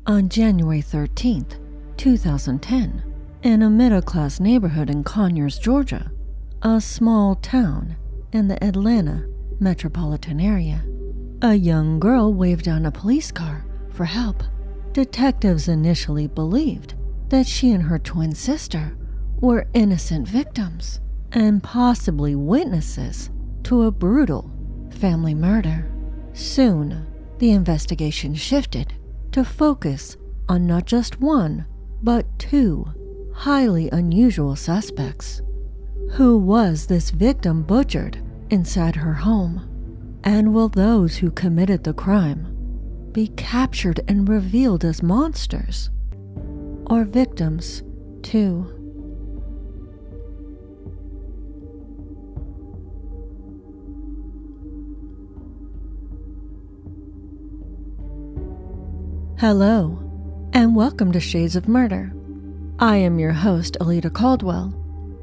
On January 13th, 2010, in a middle-class neighborhood in Conyers, Georgia, a small town in the Atlanta metropolitan area, a young girl waved down a police car for help. Detectives initially believed that she and her twin sister were innocent victims and possibly witnesses to a brutal family murder. Soon, the investigation shifted to focus on not just one, but two highly unusual suspects. Who was this victim butchered inside her home? And will those who committed the crime be captured and revealed as monsters or victims too? Hello, and welcome to Shades of Murder. I am your host, Alita Caldwell.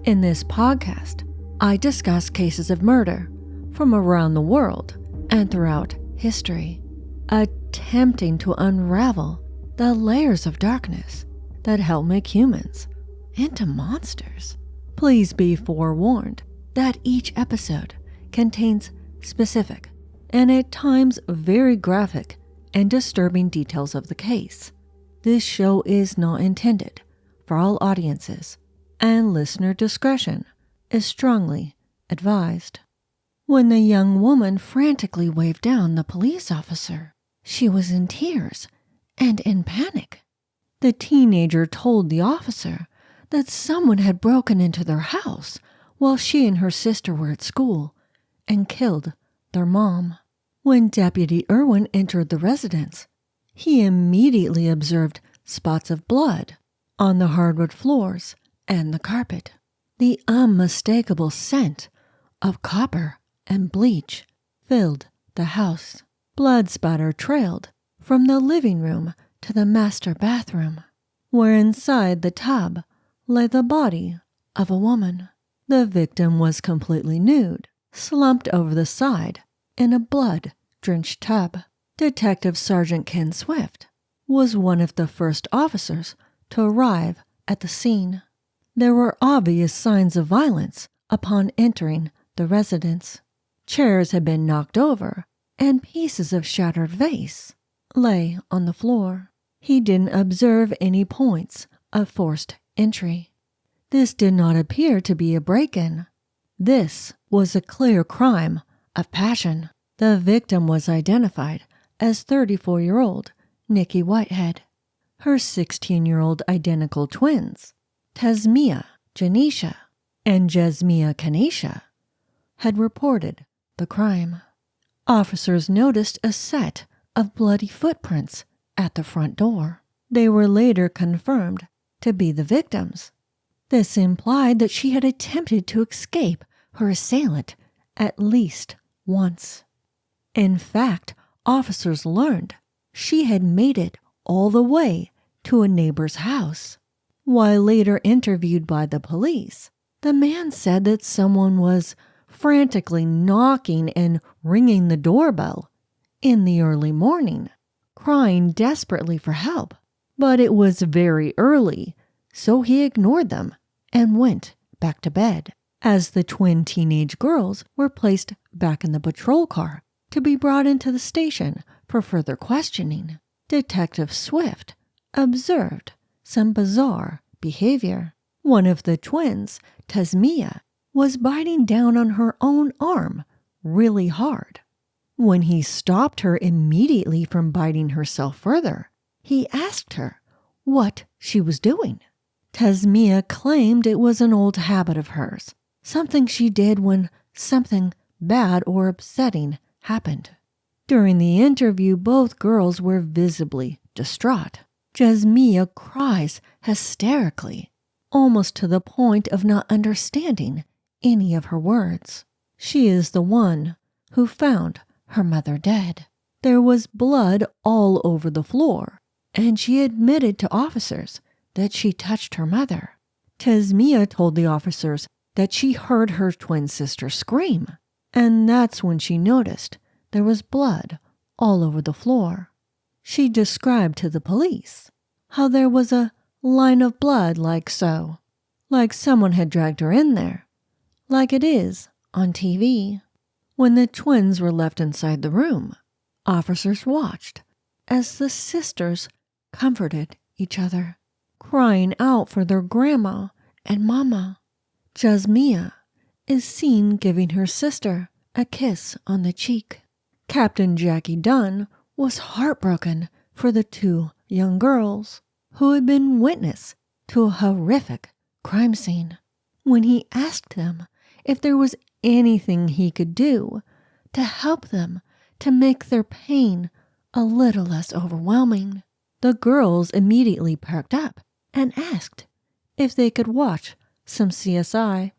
In this podcast, I discuss cases of murder from around the world and throughout history, attempting to unravel the layers of darkness that help make humans into monsters. Please be forewarned that each episode contains specific and at times very graphic and disturbing details of the case. This show is not intended for all audiences, and listener discretion is strongly advised. When the young woman frantically waved down the police officer, she was in tears and in panic. The teenager told the officer that someone had broken into their house while she and her sister were at school and killed their mom. When Deputy Irwin entered the residence, he immediately observed spots of blood on the hardwood floors and the carpet. The unmistakable scent of copper and bleach filled the house. Blood spatter trailed from the living room to the master bathroom, where inside the tub lay the body of a woman. The victim was completely nude, slumped over the side in a blood-drenched tub. Detective Sergeant Ken Swift was one of the first officers to arrive at the scene. There were obvious signs of violence upon entering the residence. Chairs had been knocked over, and pieces of shattered vase lay on the floor. He didn't observe any points of forced entry. This did not appear to be a break-in. This was a clear crime of passion. The victim was identified as 34-year-old Nikki Whitehead. Her 16-year-old identical twins, Tasmiyah Janisha and Jasmiyah Kanisha, had reported the crime. Officers noticed a set of bloody footprints at the front door. They were later confirmed to be the victims. This implied that she had attempted to escape her assailant at least once. In fact, officers learned she had made it all the way to a neighbor's house. While later interviewed by the police, the man said that someone was frantically knocking and ringing the doorbell in the early morning, crying desperately for help. But it was very early, so he ignored them and went back to bed. As the twin teenage girls were placed back in the patrol car to be brought into the station for further questioning, Detective Swift observed some bizarre behavior. One of the twins, Tasmiyah, was biting down on her own arm really hard. When he stopped her immediately from biting herself further, he asked her what she was doing. Tasmiyah claimed it was an old habit of hers, something she did when something bad or upsetting happened. During the interview, both girls were visibly distraught. Jasmiyah cries hysterically, almost to the point of not understanding any of her words. She is the one who found her mother dead. There was blood all over the floor, and she admitted to officers that she touched her mother. Tasmiyah told the officers that she heard her twin sister scream, and that's when she noticed there was blood all over the floor. She described to the police how there was a line of blood like so, like someone had dragged her in there, like it is on TV. When the twins were left inside the room, officers watched as the sisters comforted each other, crying out for their grandma and mama. Jasmiyah is seen giving her sister a kiss on the cheek. Captain Jackie Dunn was heartbroken for the two young girls who had been witness to a horrific crime scene. When he asked them if there was anything he could do to help them to make their pain a little less overwhelming, the girls immediately perked up and asked if they could watch some CSI.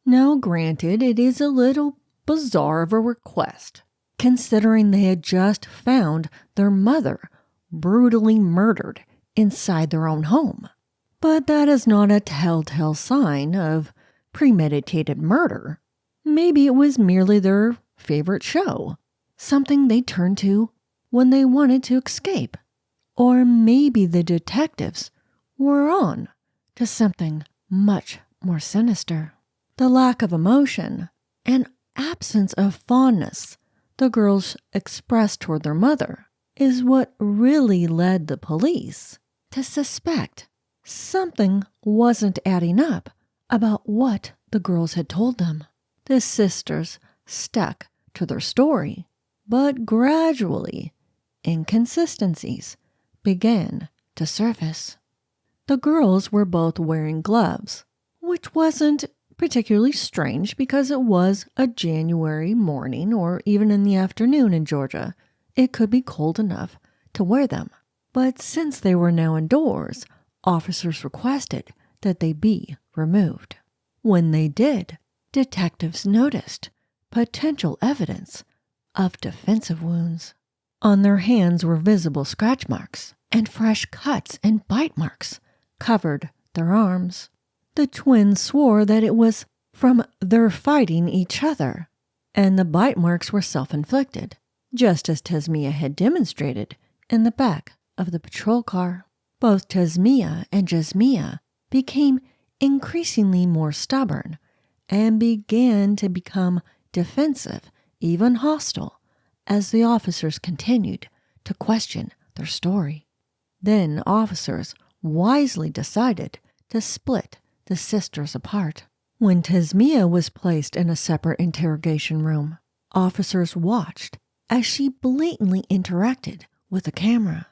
Now, granted, it is a little bizarre of a request, considering they had just found their mother brutally murdered inside their own home. But that is not a telltale sign of premeditated murder. Maybe it was merely their favorite show, something they turned to when they wanted to escape. Or maybe the detectives were on to something much more sinister. The lack of emotion and absence of fondness the girls expressed toward their mother is what really led the police to suspect something wasn't adding up about what the girls had told them. The sisters stuck to their story, but gradually inconsistencies began to surface. The girls were both wearing gloves, which wasn't particularly strange because it was a January morning or even in the afternoon in Georgia. It could be cold enough to wear them. But since they were now indoors, officers requested that they be removed. When they did, detectives noticed potential evidence of defensive wounds. On their hands were visible scratch marks, and fresh cuts and bite marks covered their arms. The twins swore that it was from their fighting each other, and the bite marks were self-inflicted, just as Tasmiyah had demonstrated in the back of the patrol car. Both Tasmiyah and Jasmiyah became increasingly more stubborn and began to become defensive, even hostile, as the officers continued to question their story. Then officers wisely decided to split the sisters apart. When Tasmiyah was placed in a separate interrogation room, officers watched as she blatantly interacted with the camera.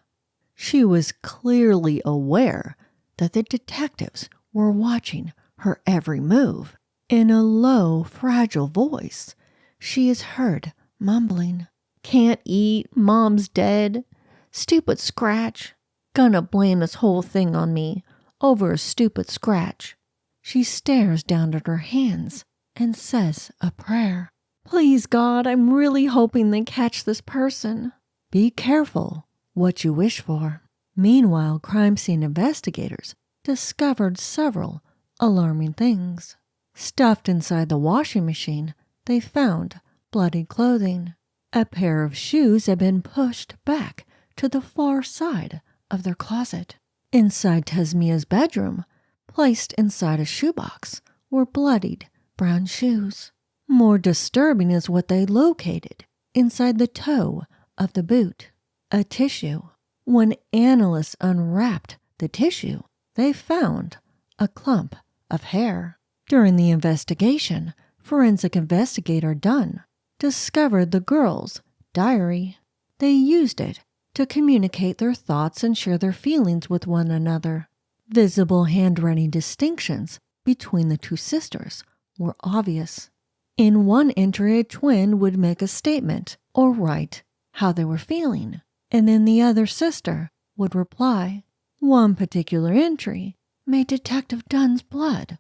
She was clearly aware that the detectives were watching her every move. In a low, fragile voice, she is heard mumbling, "Can't eat, Mom's dead, stupid scratch, gonna blame this whole thing on me, over a stupid scratch." She stares down at her hands and says a prayer. "Please, God, I'm really hoping they catch this person." Be careful what you wish for. Meanwhile, crime scene investigators discovered several alarming things. Stuffed inside the washing machine, they found bloody clothing. A pair of shoes had been pushed back to the far side of their closet. Inside Tasmiyah's bedroom, placed inside a shoebox, were bloodied brown shoes. More disturbing is what they located inside the toe of the boot, a tissue. When analysts unwrapped the tissue, they found a clump of hair. During the investigation, forensic investigator Dunn discovered the girls' diary. They used it to communicate their thoughts and share their feelings with one another. Visible handwriting distinctions between the two sisters were obvious. In one entry, a twin would make a statement or write how they were feeling, and then the other sister would reply. One particular entry made Detective Dunn's blood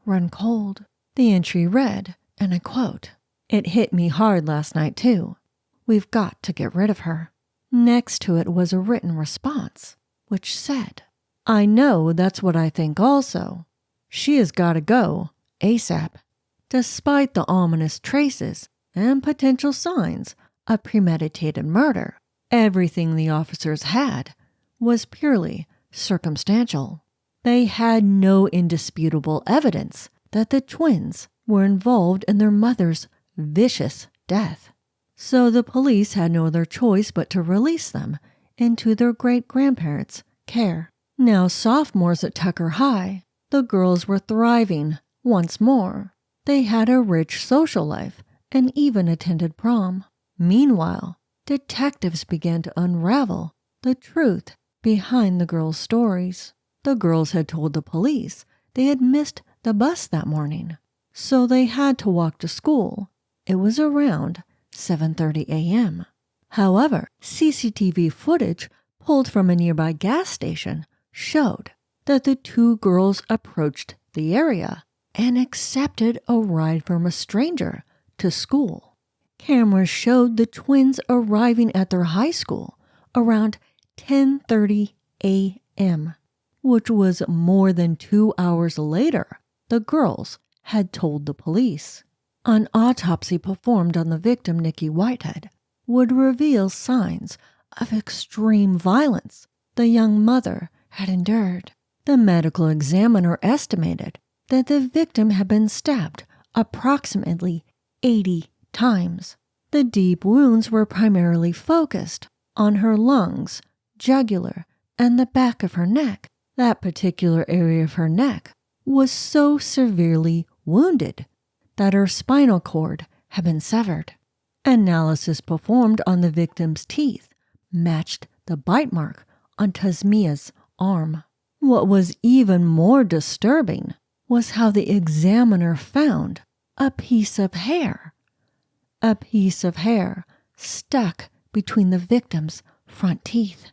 run cold. The entry read, and I quote, "It hit me hard last night, too. We've got to get rid of her." Next to it was a written response, which said, "I know that's what I think also. She has got to go, ASAP." Despite the ominous traces and potential signs of premeditated murder, Everything the officers had was purely circumstantial. They had no indisputable evidence that the twins were involved in their mother's vicious death. So the police had no other choice but to release them into their great-grandparents' care. Now sophomores at Tucker High, the girls were thriving once more. They had a rich social life and even attended prom. Meanwhile, detectives began to unravel the truth behind the girls' stories. The girls had told the police they had missed the bus that morning, so they had to walk to school. It was around 7:30 a.m. However, CCTV footage pulled from a nearby gas station showed that the two girls approached the area and accepted a ride from a stranger to school. Cameras showed the twins arriving at their high school around 10:30 a.m., which was more than 2 hours later, the girls had told the police. An autopsy performed on the victim, Nikki Whitehead, would reveal signs of extreme violence the young mother had endured. The medical examiner estimated that the victim had been stabbed approximately 80 times. The deep wounds were primarily focused on her lungs, jugular, and the back of her neck. That particular area of her neck was so severely wounded that her spinal cord had been severed. Analysis performed on the victim's teeth matched the bite mark on Tasmiyah's arm. What was even more disturbing was how the examiner found a piece of hair stuck between the victim's front teeth.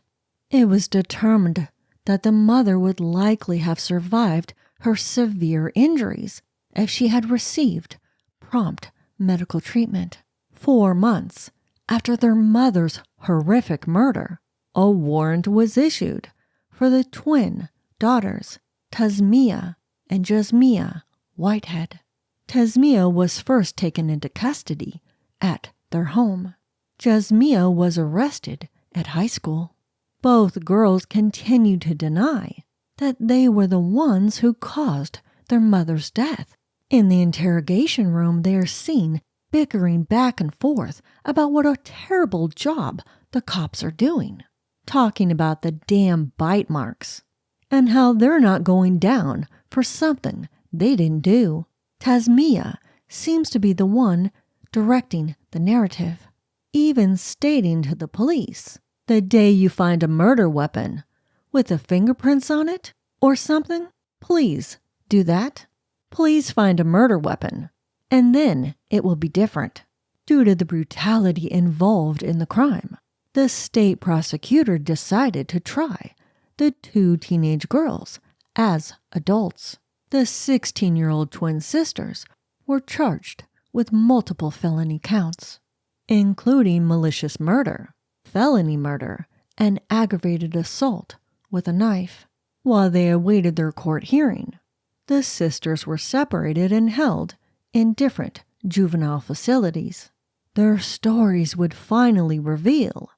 It was determined that the mother would likely have survived her severe injuries if she had received prompt medical treatment. 4 months after their mother's horrific murder, a warrant was issued for the twin daughters, Tasmiyah and Jasmiyah Whitehead. Tasmiyah was first taken into custody at their home. Jasmiyah was arrested at high school. Both girls continued to deny that they were the ones who caused their mother's death. In the interrogation room, they are seen bickering back and forth about what a terrible job the cops are doing, talking about the damn bite marks and how they're not going down for something they didn't do. Tasmiyah seems to be the one directing the narrative, even stating to the police, "The day you find a murder weapon with the fingerprints on it or something, please do that. Please find a murder weapon, and then it will be different." Due to the brutality involved in the crime, the state prosecutor decided to try the 2 teenage girls as adults. The 16-year-old twin sisters were charged with multiple felony counts, including malicious murder, felony murder, and aggravated assault with a knife. While they awaited their court hearing, the sisters were separated and held in different juvenile facilities. Their stories would finally reveal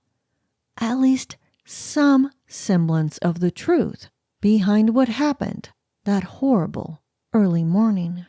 at least some semblance of the truth behind what happened that horrible early morning.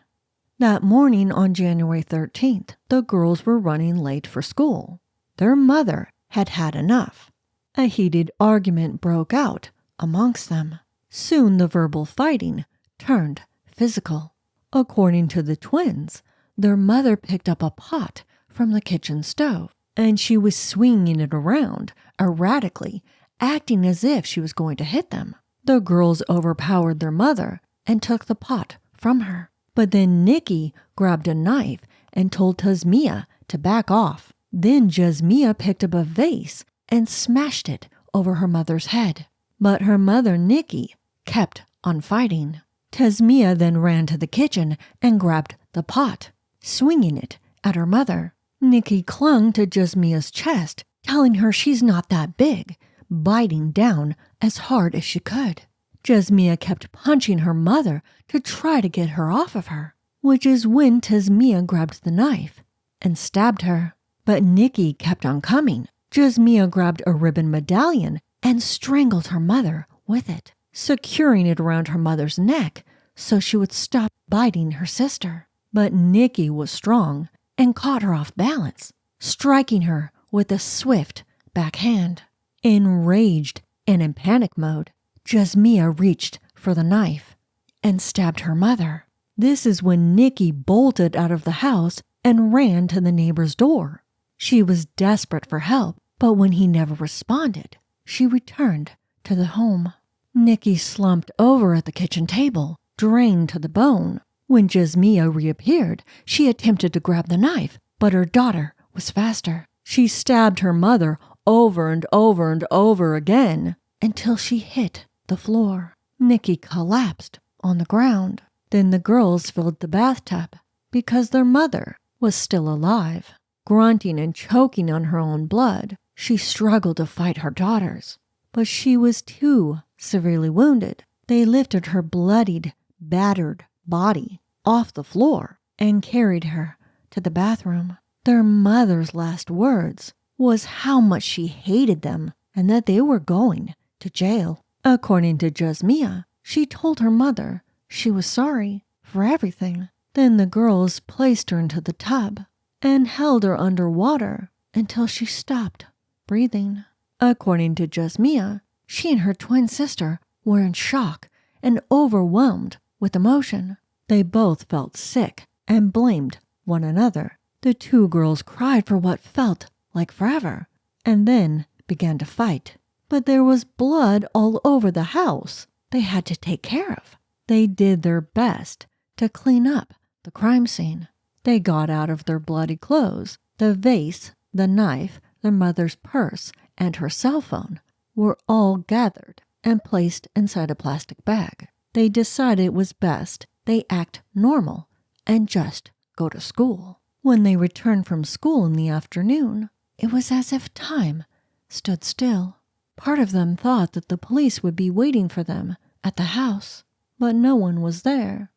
That morning on January 13th, the girls were running late for school. Their mother had had enough. A heated argument broke out amongst them. Soon the verbal fighting turned physical. According to the twins, their mother picked up a pot from the kitchen stove, and she was swinging it around erratically, acting as if she was going to hit them. The girls overpowered their mother and took the pot from her. But then Nikki grabbed a knife and told Tasmiyah to back off. Then Jasmiyah picked up a vase and smashed it over her mother's head. But her mother, Nikki, kept on fighting. Tasmiyah then ran to the kitchen and grabbed the pot, swinging it at her mother. Nikki clung to Jasmiyah's chest, telling her she's not that big, biting down as hard as she could. Jasmiyah kept punching her mother to try to get her off of her, which is when Tasmiyah grabbed the knife and stabbed her. But Nikki kept on coming, Jasmiyah grabbed a ribbon medallion and strangled her mother with it, securing it around her mother's neck so she would stop biting her sister. But Nikki was strong and caught her off balance, striking her with a swift backhand. Enraged and in panic mode, Jasmiyah reached for the knife and stabbed her mother. This is when Nikki bolted out of the house and ran to the neighbor's door. She was desperate for help, but when he never responded, she returned to the home. Nikki slumped over at the kitchen table, drained to the bone. When Jasmiyah reappeared, she attempted to grab the knife, but her daughter was faster. She stabbed her mother over and over and over again until she hit the floor. Nikki collapsed on the ground. Then the girls filled the bathtub because their mother was still alive. Grunting and choking on her own blood, she struggled to fight her daughters, but she was too severely wounded. They lifted her bloodied, battered body off the floor and carried her to the bathroom. Their mother's last words was how much she hated them and that they were going to jail. According to Jasmiyah, she told her mother she was sorry for everything. Then the girls placed her into the tub and held her underwater until she stopped breathing. According to Jasmiyah, she and her twin sister were in shock and overwhelmed with emotion. They both felt sick and blamed one another. The two girls cried for what felt like forever and then began to fight. But there was blood all over the house they had to take care of. They did their best to clean up the crime scene. They got out of their bloody clothes. The vase, the knife, their mother's purse, and her cell phone were all gathered and placed inside a plastic bag. They decided it was best they act normal and just go to school. When they returned from school in the afternoon, it was as if time stood still. Part of them thought that the police would be waiting for them at the house, but no one was there.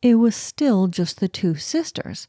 It was still just the two sisters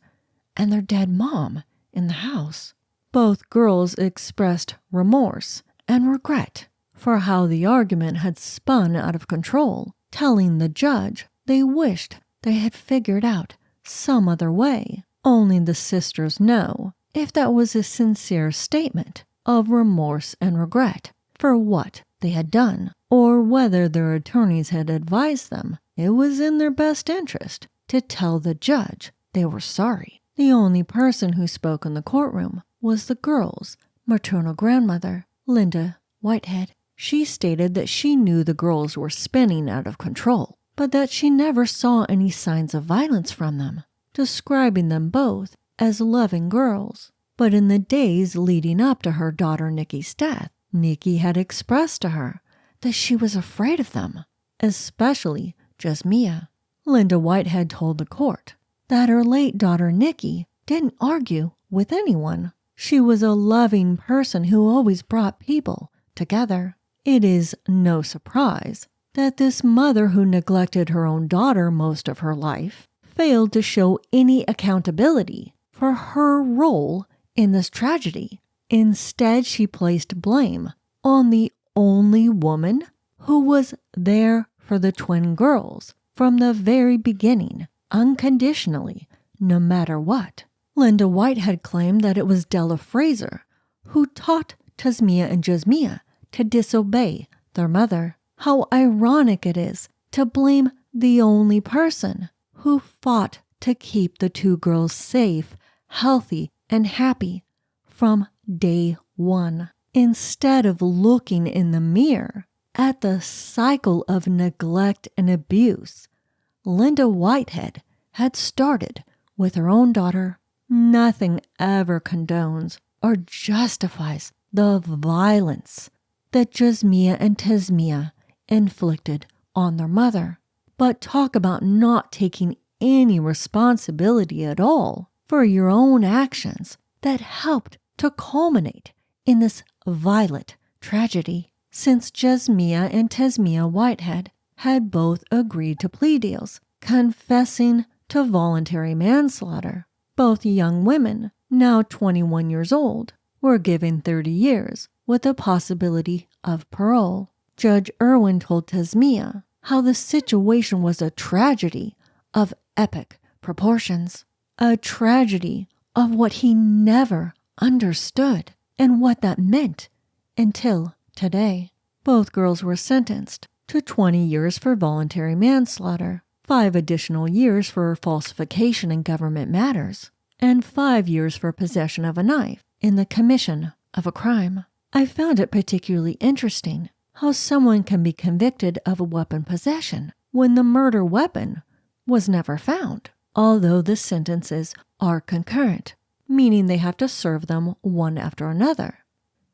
and their dead mom in the house. Both girls expressed remorse and regret for how the argument had spun out of control, telling the judge they wished they had figured out some other way. Only the sisters know if that was a sincere statement of remorse and regret for what they had done, or whether their attorneys had advised them it was in their best interest to tell the judge they were sorry. The only person who spoke in the courtroom was the girls' maternal grandmother, Linda Whitehead. She stated that she knew the girls were spinning out of control, but that she never saw any signs of violence from them, describing them both as loving girls. But in the days leading up to her daughter Nikki's death, Nikki had expressed to her that she was afraid of them, especially Jasmiyah. Linda Whitehead told the court that her late daughter Nikki didn't argue with anyone. She was a loving person who always brought people together. It is no surprise that this mother who neglected her own daughter most of her life failed to show any accountability for her role in this tragedy. Instead, she placed blame on the only woman who was there for the twin girls from the very beginning, unconditionally, no matter what. Linda Whitehead claimed that it was Della Fraser who taught Tasmiyah and Jasmiyah to disobey their mother. How ironic it is to blame the only person who fought to keep the two girls safe, healthy, and happy from day one. Instead of looking in the mirror at the cycle of neglect and abuse Linda Whitehead had started with her own daughter, nothing ever condones or justifies the violence that Jasmiyah and Tasmiyah inflicted on their mother. But talk about not taking any responsibility at all for your own actions that helped to culminate in this violent tragedy. Since Jasmiyah and Tasmiyah Whitehead had both agreed to plea deals, confessing to voluntary manslaughter, both young women, now 21 years old, were given 30 years with the possibility of parole. Judge Irwin told Tasmiyah how the situation was a tragedy of epic proportions, a tragedy of what he never understood and what that meant until today. Both girls were sentenced to 20 years for voluntary manslaughter, 5 additional years for falsification in government matters, and 5 years for possession of a knife in the commission of a crime. I found it particularly interesting how someone can be convicted of a weapon possession when the murder weapon was never found, although the sentences are concurrent, meaning they have to serve them one after another.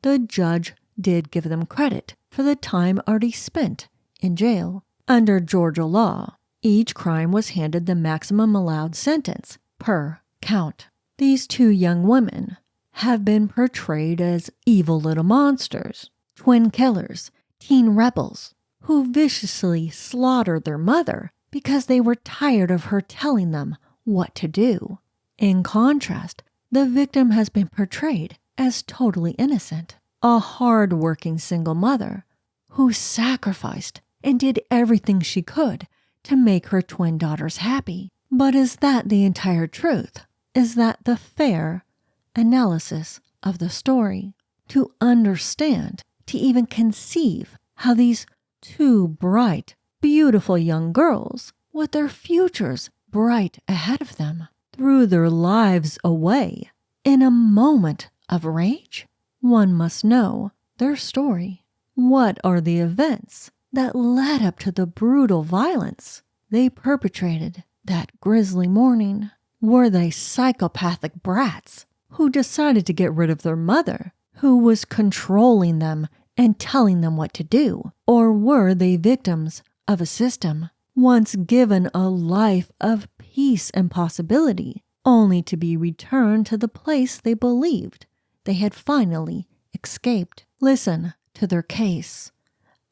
The judge did give them credit for the time already spent in jail. Under Georgia law, each crime was handed the maximum allowed sentence per count. These 2 young women have been portrayed as evil little monsters, twin killers, teen rebels, who viciously slaughtered their mother because they were tired of her telling them what to do. In contrast, the victim has been portrayed as totally innocent, a hard-working single mother who sacrificed and did everything she could to make her twin daughters happy. But is that the entire truth? Is that the fair analysis of the story? To understand, to even conceive how these 2 bright, beautiful young girls, with their futures bright ahead of them, threw their lives away in a moment of rage? One must know their story. What are the events that led up to the brutal violence they perpetrated that grisly morning? Were they psychopathic brats who decided to get rid of their mother, who was controlling them and telling them what to do? Or were they victims of a system, once given a life of peace and possibility, only to be returned to the place they believed they had finally escaped? Listen to their case,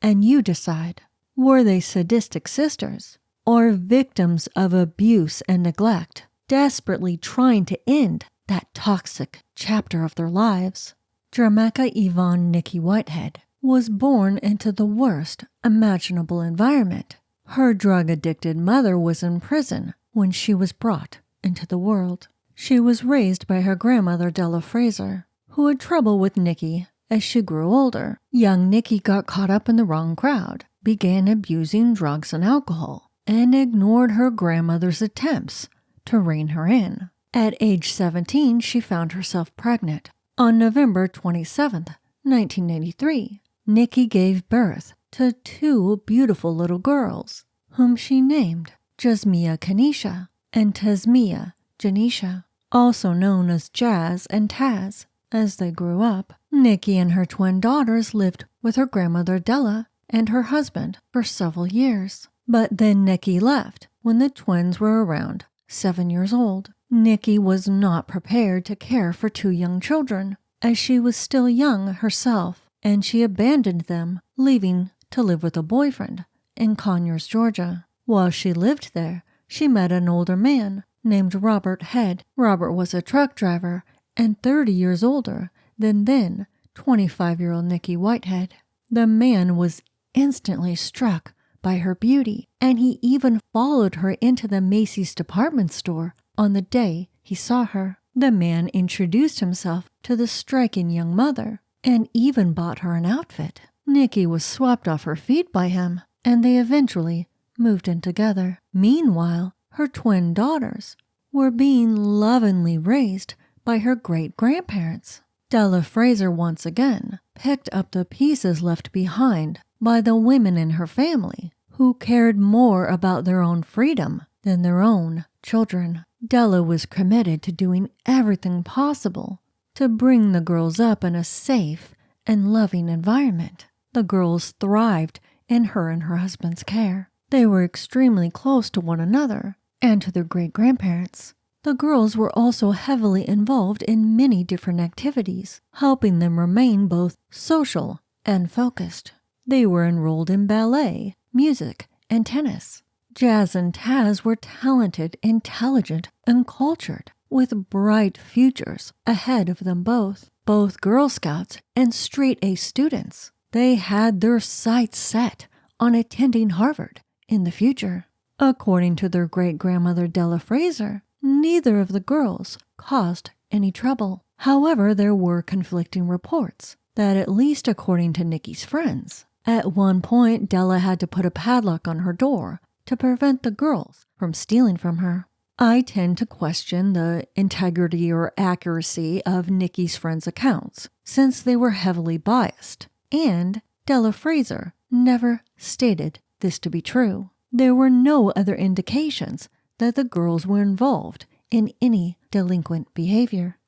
and you decide. Were they sadistic sisters, or victims of abuse and neglect, desperately trying to end that toxic chapter of their lives? Jamaica Yvonne Nikki Whitehead was born into the worst imaginable environment. Her drug-addicted mother was in prison when she was brought into the world. She was raised by her grandmother Della Fraser, who had trouble with Nikki as she grew older. Young Nikki got caught up in the wrong crowd, began abusing drugs and alcohol, and ignored her grandmother's attempts to rein her in. At age 17, she found herself pregnant. On November 27, 1993, Nikki gave birth to 2 beautiful little girls, whom she named Jasmiyah Kanisha and Tasmiyah Janisha, also known as Jazz and Taz. As they grew up, Nikki and her twin daughters lived with her grandmother Della and her husband for several years. But then Nikki left when the twins were around 7 years old. Nikki was not prepared to care for 2 young children, as she was still young herself, and she abandoned them, leaving to live with a boyfriend in Conyers, Georgia. While she lived there, she met an older man named Robert Head. Robert was a truck driver and 30 years older than then 25-year-old Nikki Whitehead. The man was instantly struck by her beauty, and he even followed her into the Macy's department store on the day he saw her. The man introduced himself to the striking young mother and even bought her an outfit. Nikki was swept off her feet by him, and they eventually moved in together. Meanwhile, her twin daughters were being lovingly raised by her great-grandparents. Della Fraser once again picked up the pieces left behind by the women in her family who cared more about their own freedom than their own children. Della was committed to doing everything possible to bring the girls up in a safe and loving environment. The girls thrived in her and her husband's care. They were extremely close to one another and to their great-grandparents. The girls were also heavily involved in many different activities, helping them remain both social and focused. They were enrolled in ballet, music, and tennis. Jazz and Taz were talented, intelligent, and cultured, with bright futures ahead of them both. both Girl Scouts and straight-A students. They had their sights set on attending Harvard in the future. According to their great-grandmother Della Fraser, neither of the girls caused any trouble. However, there were conflicting reports that, at least according to Nikki's friends, at one point Della had to put a padlock on her door to prevent the girls from stealing from her. I tend to question the integrity or accuracy of Nikki's friends' accounts, since they were heavily biased, and Della Fraser never stated this to be true. There were no other indications that the girls were involved in any delinquent behavior.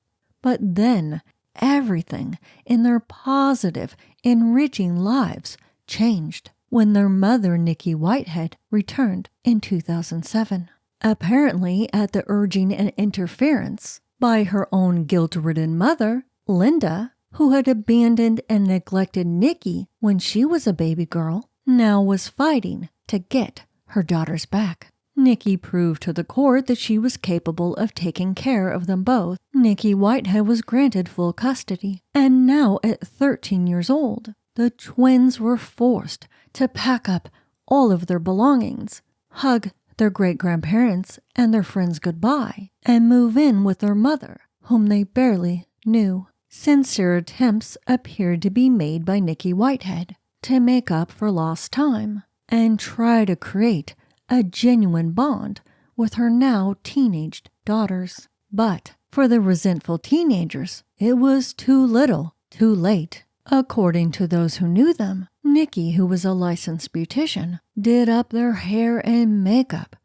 But then, everything in their positive, enriching lives changed when their mother, Nikki Whitehead, returned in 2007. Apparently at the urging and interference by her own guilt-ridden mother, Linda, who had abandoned and neglected Nikki when she was a baby girl, now was fighting to get her daughters back. Nikki proved to the court that she was capable of taking care of them both. Nikki Whitehead was granted full custody, and now at 13 years old, the twins were forced to pack up all of their belongings, hug their great-grandparents and their friends goodbye, and move in with their mother, whom they barely knew. Sincere attempts appeared to be made by Nikki Whitehead to make up for lost time and try to create a genuine bond with her now teenaged daughters. But for the resentful teenagers, it was too little, too late. According to those who knew them, Nikki, who was a licensed beautician, did up their hair and makeup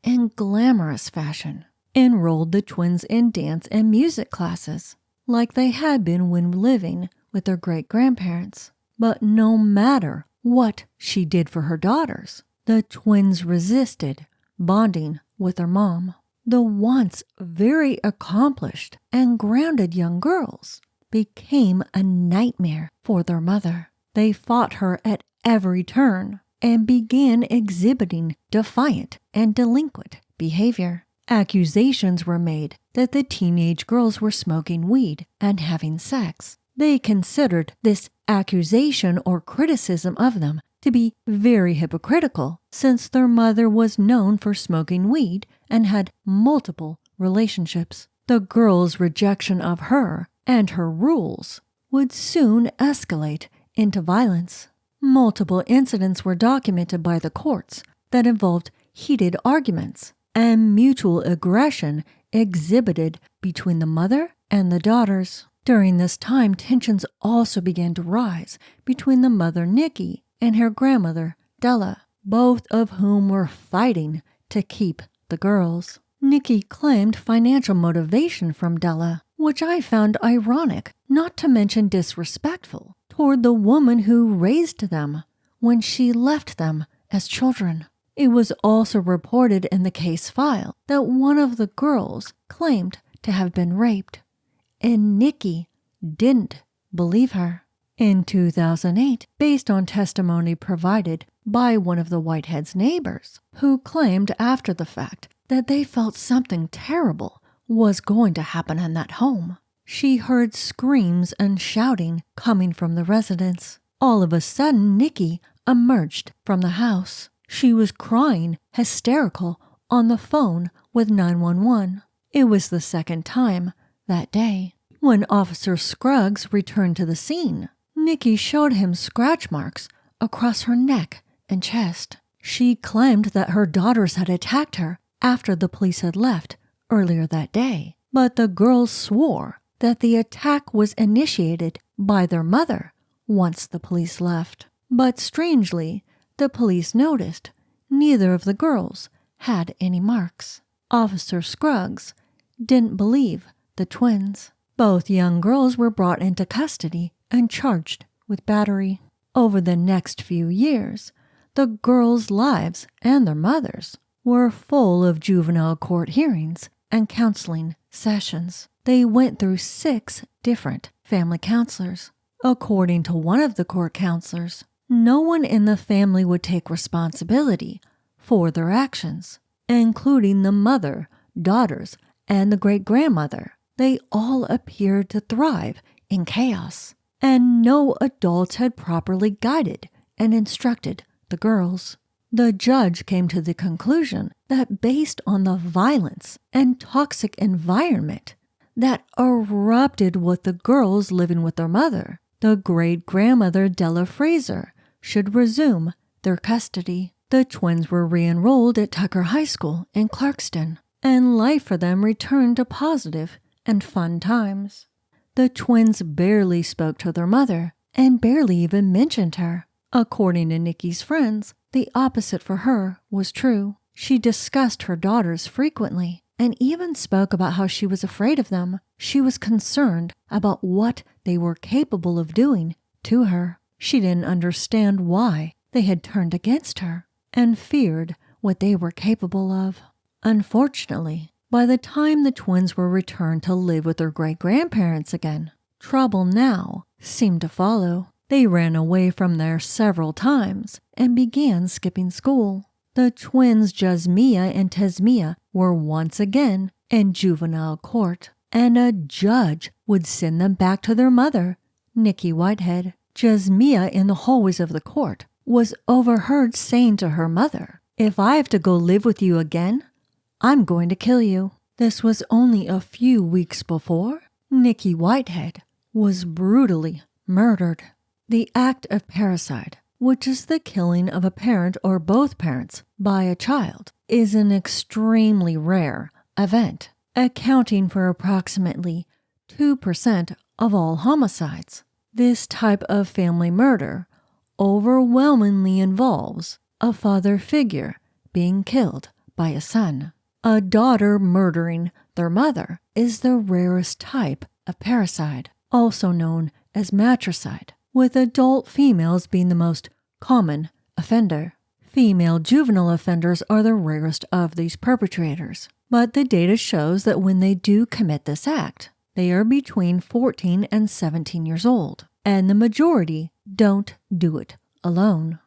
in glamorous fashion, enrolled the twins in dance and music classes, like they had been when living with their great-grandparents. But no matter what she did for her daughters, the twins resisted bonding with their mom. The once very accomplished and grounded young girls became a nightmare for their mother. They fought her at every turn and began exhibiting defiant and delinquent behavior. Accusations were made that the teenage girls were smoking weed and having sex. They considered this accusation or criticism of them to be very hypocritical, since their mother was known for smoking weed and had multiple relationships. The girls' rejection of her and her rules would soon escalate into violence. Multiple incidents were documented by the courts that involved heated arguments and mutual aggression exhibited between the mother and the daughters. During this time, tensions also began to rise between the mother, Nikki, and her grandmother, Della, both of whom were fighting to keep the girls. Nikki claimed financial motivation from Della, which I found ironic, not to mention disrespectful, toward the woman who raised them when she left them as children. It was also reported in the case file that one of the girls claimed to have been raped, and Nikki didn't believe her. In 2008, based on testimony provided by one of the Whitehead's neighbors, who claimed after the fact that they felt something terrible was going to happen in that home, she heard screams and shouting coming from the residence. All of a sudden, Nikki emerged from the house. She was crying, hysterical, on the phone with 911. It was the second time that day. When Officer Scruggs returned to the scene, Nikki showed him scratch marks across her neck and chest. She claimed that her daughters had attacked her after the police had left earlier that day, but the girls swore that the attack was initiated by their mother once the police left. But strangely, the police noticed neither of the girls had any marks. Officer Scruggs didn't believe the twins. Both young girls were brought into custody and charged with battery. Over the next few years, the girls' lives and their mothers were full of juvenile court hearings and counseling sessions. They went through 6 different family counselors. According to one of the court counselors, no one in the family would take responsibility for their actions, including the mother, daughters, and the great-grandmother. They all appeared to thrive in chaos, and no adults had properly guided and instructed the girls. The judge came to the conclusion that based on the violence and toxic environment that erupted with the girls living with their mother, the great-grandmother Della Fraser should resume their custody. The twins were re-enrolled at Tucker High School in Clarkston, and life for them returned to positive and fun times. The twins barely spoke to their mother and barely even mentioned her. According to Nikki's friends, the opposite for her was true. She discussed her daughters frequently and even spoke about how she was afraid of them. She was concerned about what they were capable of doing to her. She didn't understand why they had turned against her and feared what they were capable of. Unfortunately, by the time the twins were returned to live with their great-grandparents again, trouble now seemed to follow. They ran away from there several times and began skipping school. The twins Jasmiyah and Tasmiyah were once again in juvenile court, and a judge would send them back to their mother, Nikki Whitehead. Jasmiyah, in the hallways of the court, was overheard saying to her mother, "If I have to go live with you again, I'm going to kill you." This was only a few weeks before Nikki Whitehead was brutally murdered. The act of parricide, which is the killing of a parent or both parents by a child, is an extremely rare event, accounting for approximately 2% of all homicides. This type of family murder overwhelmingly involves a father figure being killed by a son. A daughter murdering their mother is the rarest type of parricide, also known as matricide, with adult females being the most common offender. Female juvenile offenders are the rarest of these perpetrators, but the data shows that when they do commit this act, they are between 14 and 17 years old, and the majority don't do it alone.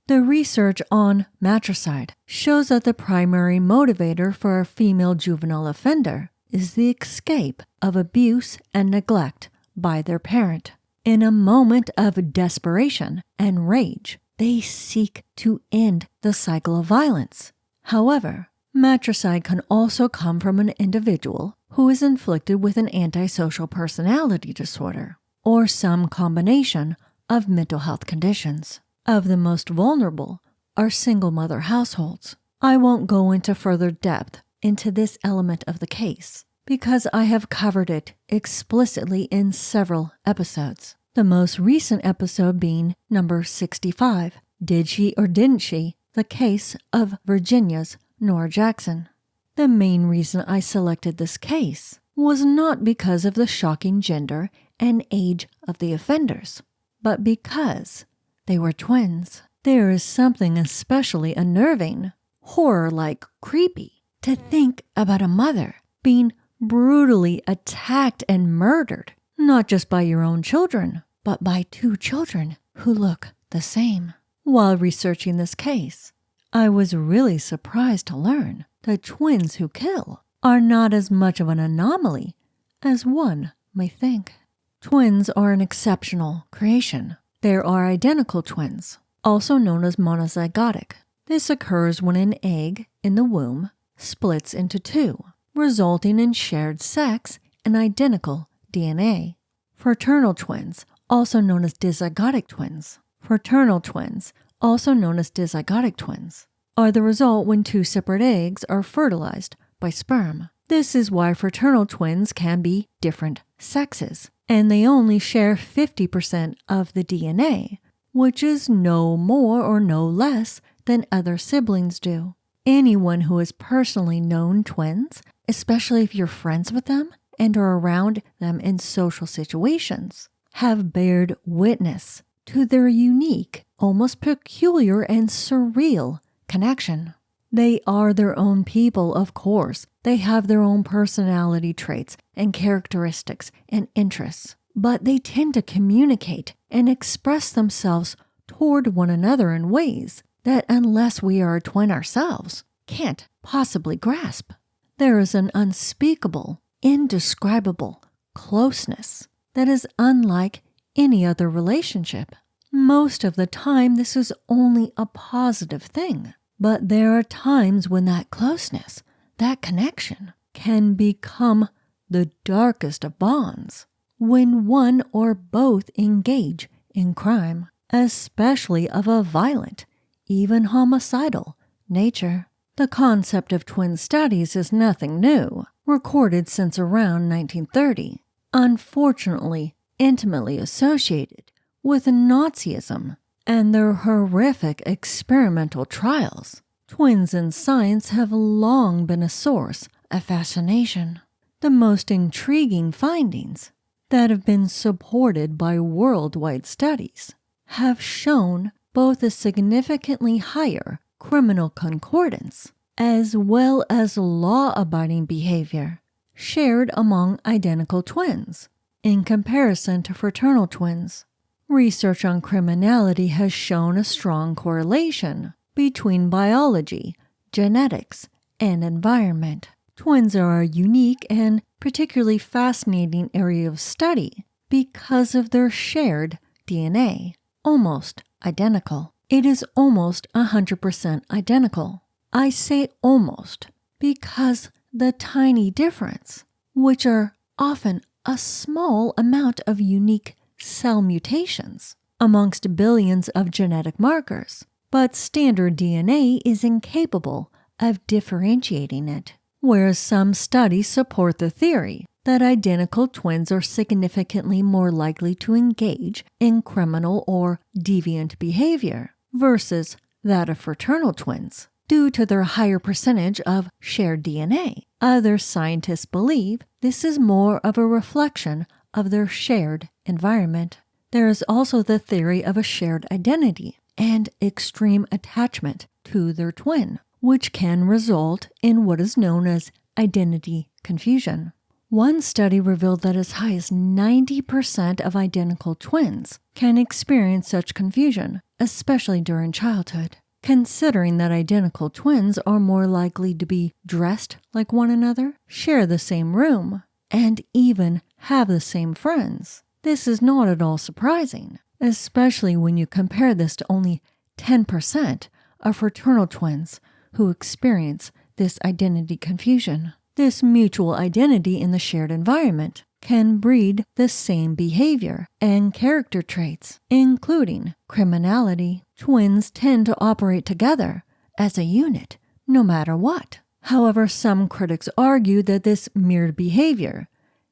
The research on matricide shows that the primary motivator for a female juvenile offender is the escape of abuse and neglect by their parent. In a moment of desperation and rage, they seek to end the cycle of violence. However, matricide can also come from an individual who is inflicted with an antisocial personality disorder or some combination of mental health conditions. Of the most vulnerable are single mother households. I won't go into further depth into this element of the case because I have covered it explicitly in several episodes. The most recent episode being number 65, Did She or Didn't She? The Case of Virginia's Nora Jackson. The main reason I selected this case was not because of the shocking gender and age of the offenders, but because they were twins. There is something especially unnerving, horror-like creepy, to think about a mother being brutally attacked and murdered, not just by your own children, but by two children who look the same. While researching this case, I was really surprised to learn that twins who kill are not as much of an anomaly as one may think. Twins are an exceptional creation. There are identical twins, also known as monozygotic. This occurs when an egg in the womb splits into two, resulting in shared sex and identical DNA. Fraternal twins, also known as dizygotic twins. Fraternal twins, also known as dizygotic twins, are the result when two separate eggs are fertilized by sperm. This is why fraternal twins can be different sexes, and they only share 50% of the DNA, which is no more or no less than other siblings do. Anyone who has personally known twins, especially if you're friends with them and are around them in social situations, have bared witness to their unique, almost peculiar and surreal connection. They are their own people, of course. They have their own personality traits and characteristics and interests, but they tend to communicate and express themselves toward one another in ways that, unless we are a twin ourselves, can't possibly grasp. There is an unspeakable, indescribable closeness that is unlike any other relationship. Most of the time, this is only a positive thing. But there are times when that closeness, that connection, can become the darkest of bonds. When one or both engage in crime, especially of a violent, even homicidal nature. The concept of twin studies is nothing new, recorded since around 1930, unfortunately intimately associated with Nazism and their horrific experimental trials. Twins in science have long been a source of fascination. The most intriguing findings that have been supported by worldwide studies have shown both a significantly higher criminal concordance as well as law-abiding behavior shared among identical twins in comparison to fraternal twins. Research on criminality has shown a strong correlation between biology, genetics, and environment. Twins are a unique and particularly fascinating area of study because of their shared DNA, almost identical. It is almost 100% identical. I say almost because the tiny difference, which are often a small amount of unique cell mutations amongst billions of genetic markers, but standard DNA is incapable of differentiating it. Whereas some studies support the theory that identical twins are significantly more likely to engage in criminal or deviant behavior versus that of fraternal twins due to their higher percentage of shared DNA. Other scientists believe this is more of a reflection of their shared environment. There is also the theory of a shared identity and extreme attachment to their twin, which can result in what is known as identity confusion. One study revealed that as high as 90% of identical twins can experience such confusion, especially during childhood. Considering that identical twins are more likely to be dressed like one another, share the same room, and even have the same friends, this is not at all surprising, especially when you compare this to only 10% of fraternal twins who experience this identity confusion. This mutual identity in the shared environment can breed the same behavior and character traits, including criminality. Twins tend to operate together as a unit, no matter what. However, some critics argue that this mirrored behavior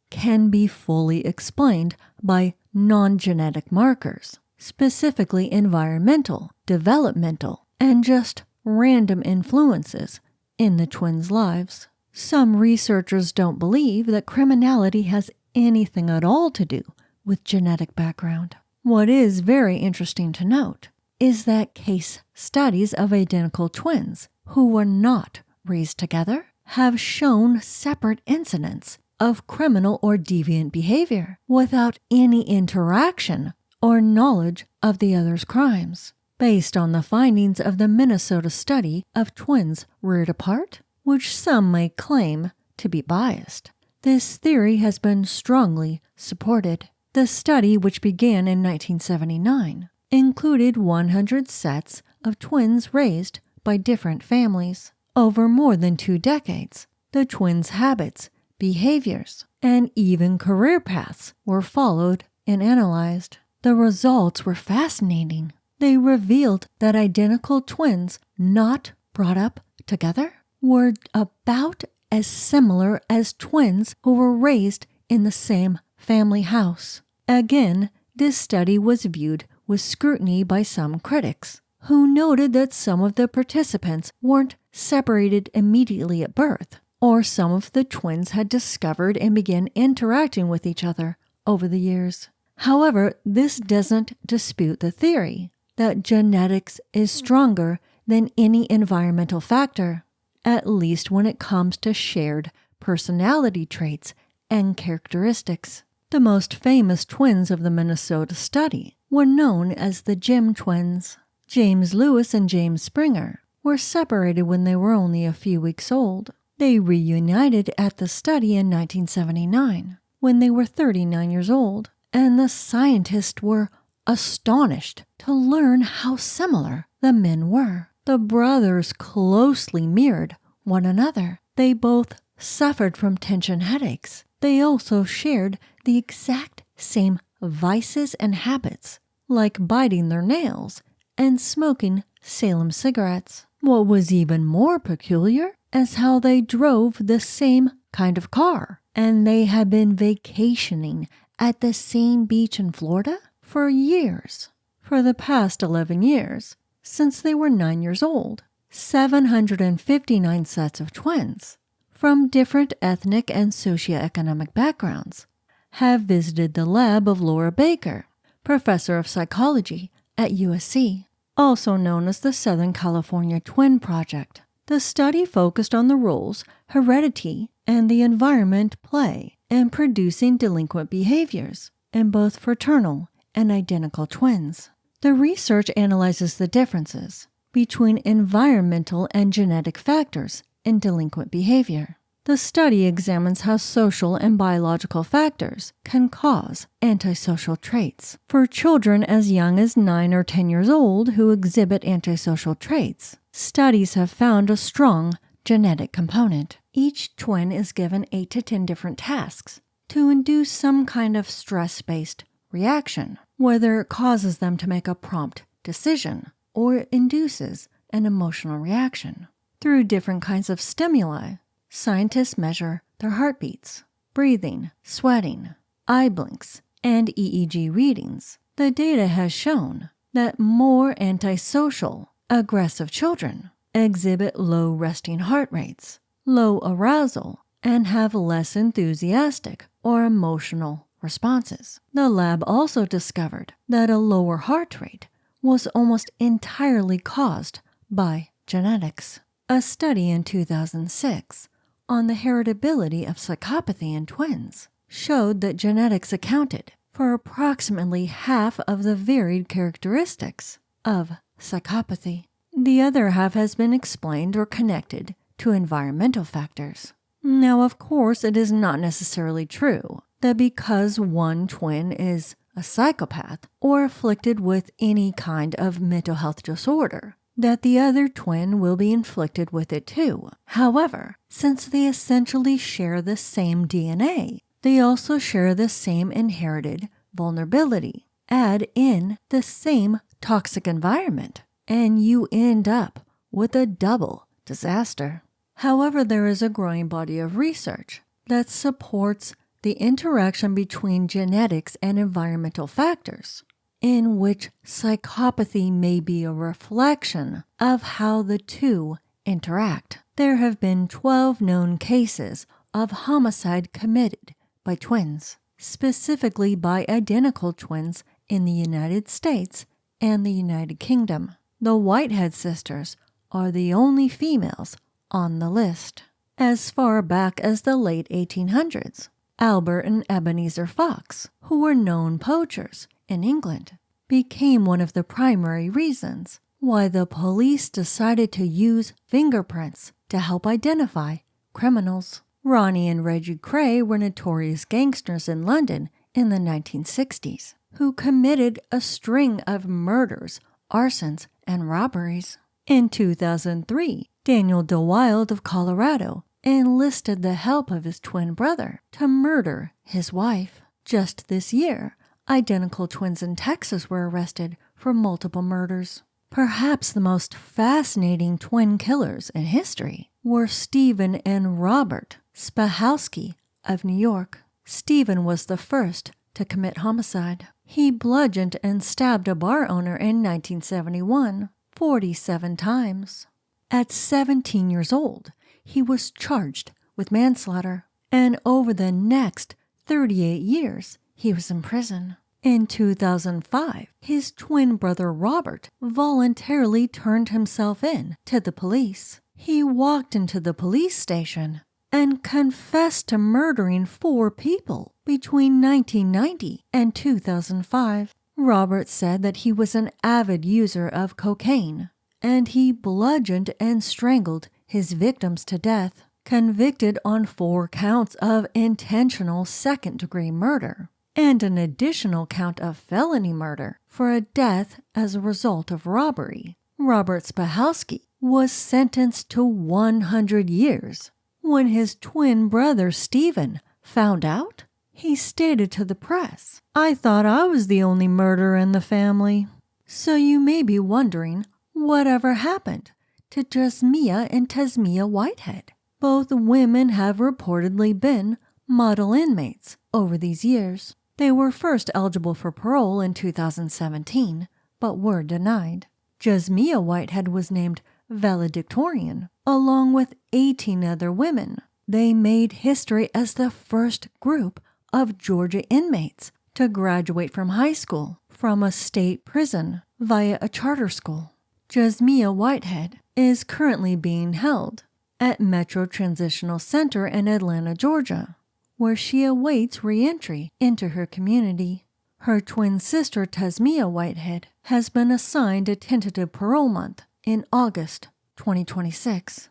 can be fully explained by non-genetic markers, specifically environmental, developmental, and just random influences in the twins' lives. Some researchers don't believe that criminality has anything at all to do with genetic background. What is very interesting to note is that case studies of identical twins who were not raised together have shown separate incidents of criminal or deviant behavior without any interaction or knowledge of the other's crimes. Based on the findings of the Minnesota study of twins reared apart, which some may claim to be biased, this theory has been strongly supported. The study, which began in 1979, included 100 sets of twins raised by different families. Over more than 2 decades, the twins' habits, behaviors, and even career paths were followed and analyzed. The results were fascinating. They revealed that identical twins not brought up together were about as similar as twins who were raised in the same family house. Again, this study was viewed with scrutiny by some critics, who noted that some of the participants weren't separated immediately at birth, or some of the twins had discovered and began interacting with each other over the years. However, this doesn't dispute the theory that genetics is stronger than any environmental factor, at least when it comes to shared personality traits and characteristics. The most famous twins of the Minnesota study were known as the Jim twins. James Lewis and James Springer were separated when they were only a few weeks old. They reunited at the study in 1979 when they were 39 years old and the scientists were astonished to learn how similar the men were. The brothers closely mirrored one another. They both suffered from tension headaches. They also shared the exact same vices and habits, like biting their nails and smoking Salem cigarettes. What was even more peculiar is how they drove the same kind of car, and they had been vacationing at the same beach in Florida for years. For the past 11 years, since they were 9 years old, 759 sets of twins from different ethnic and socioeconomic backgrounds have visited the lab of Laura Baker, professor of psychology at USC, also known as the Southern California Twin Project. The study focused on the roles heredity and the environment play in producing delinquent behaviors in both fraternal and identical twins. The research analyzes the differences between environmental and genetic factors in delinquent behavior. The study examines how social and biological factors can cause antisocial traits. For children as young as 9 or 10 years old who exhibit antisocial traits, studies have found a strong genetic component. Each twin is given 8 to 10 different tasks to induce some kind of stress-based reaction, whether it causes them to make a prompt decision or induces an emotional reaction. Through different kinds of stimuli, scientists measure their heartbeats, breathing, sweating, eye blinks, and EEG readings. The data has shown that more antisocial, aggressive children exhibit low resting heart rates, low arousal, and have less enthusiastic or emotional responses. The lab also discovered that a lower heart rate was almost entirely caused by genetics. A study in 2006 on the heritability of psychopathy in twins showed that genetics accounted for approximately half of the varied characteristics of psychopathy. The other half has been explained or connected to environmental factors. Now, of course, it is not necessarily true that because one twin is a psychopath or afflicted with any kind of mental health disorder, that the other twin will be inflicted with it too. However, since they essentially share the same DNA, they also share the same inherited vulnerability. Add in the same toxic environment, and you end up with a double disaster. However, there is a growing body of research that supports the interaction between genetics and environmental factors, in which psychopathy may be a reflection of how the two interact. There have been 12 known cases of homicide committed by twins, specifically by identical twins in the United States and the United Kingdom. The Whitehead sisters are the only females on the list. As far back as the late 1800s, Albert and Ebenezer Fox, who were known poachers in England, became one of the primary reasons why the police decided to use fingerprints to help identify criminals. Ronnie and Reggie Cray were notorious gangsters in London in the 1960s, who committed a string of murders, arsons, and robberies. In 2003, Daniel DeWild of Colorado enlisted the help of his twin brother to murder his wife. Just this year, identical twins in Texas were arrested for multiple murders. Perhaps the most fascinating twin killers in history were Stephen and Robert Spahowski of New York. Stephen was the first to commit homicide. He bludgeoned and stabbed a bar owner in 1971, 47 times. At 17 years old, he was charged with manslaughter, and over the next 38 years, he was in prison. In 2005, his twin brother Robert voluntarily turned himself in to the police. He walked into the police station and confessed to murdering 4 people between 1990 and 2005. Robert said that he was an avid user of cocaine, and he bludgeoned and strangled his victims to death. Convicted on 4 counts of intentional second-degree murder and an additional count of felony murder for a death as a result of robbery. Robert Spahowski was sentenced to 100 years. When his twin brother Stephen found out, he stated to the press, "I thought I was the only murderer in the family." So you may be wondering, whatever happened to Jasmiyah and Tasmiyah Whitehead? Both women have reportedly been model inmates over these years. They were first eligible for parole in 2017, but were denied. Jasmiyah Whitehead was named valedictorian, along with 18 other women. They made history as the first group of Georgia inmates to graduate from high school from a state prison via a charter school. Jasmiyah Whitehead is currently being held at Metro Transitional Center in Atlanta, Georgia, where she awaits re-entry into her community. Her twin sister, Tasmiyah Whitehead, has been assigned a tentative parole month in August 2026.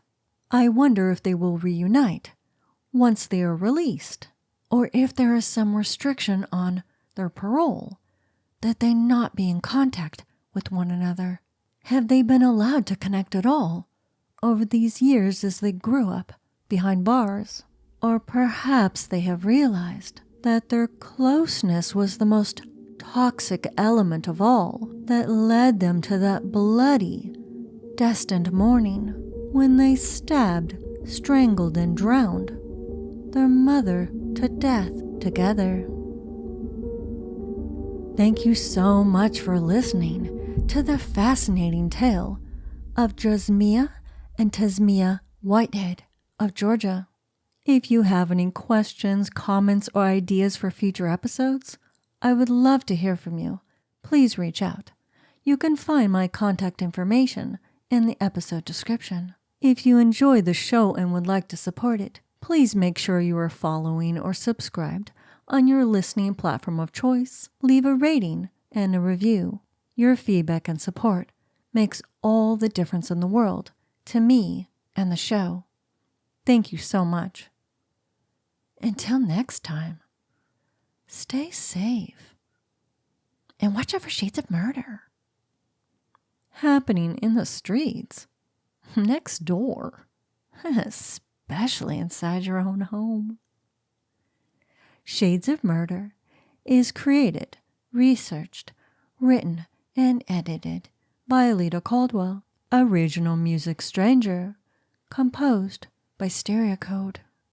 I wonder if they will reunite once they are released, or if there is some restriction on their parole that they not be in contact with one another. Have they been allowed to connect at all over these years as they grew up behind bars? Or perhaps they have realized that their closeness was the most toxic element of all that led them to that bloody, destined morning when they stabbed, strangled, and drowned their mother to death together. Thank you so much for listening to the fascinating tale of Jasmiyah and Tasmiyah Whitehead of Georgia. If you have any questions, comments, or ideas for future episodes, I would love to hear from you. Please reach out. You can find my contact information in the episode description. If you enjoy the show and would like to support it, please make sure you are following or subscribed on your listening platform of choice. Leave a rating and a review. Your feedback and support makes all the difference in the world to me and the show. Thank you so much. Until next time, stay safe and watch out for shades of murder happening in the streets, next door, especially inside your own home. Shades of Murder is created, researched, written, and edited by Alita Caldwell. Original music Stranger, composed by Stereo Code.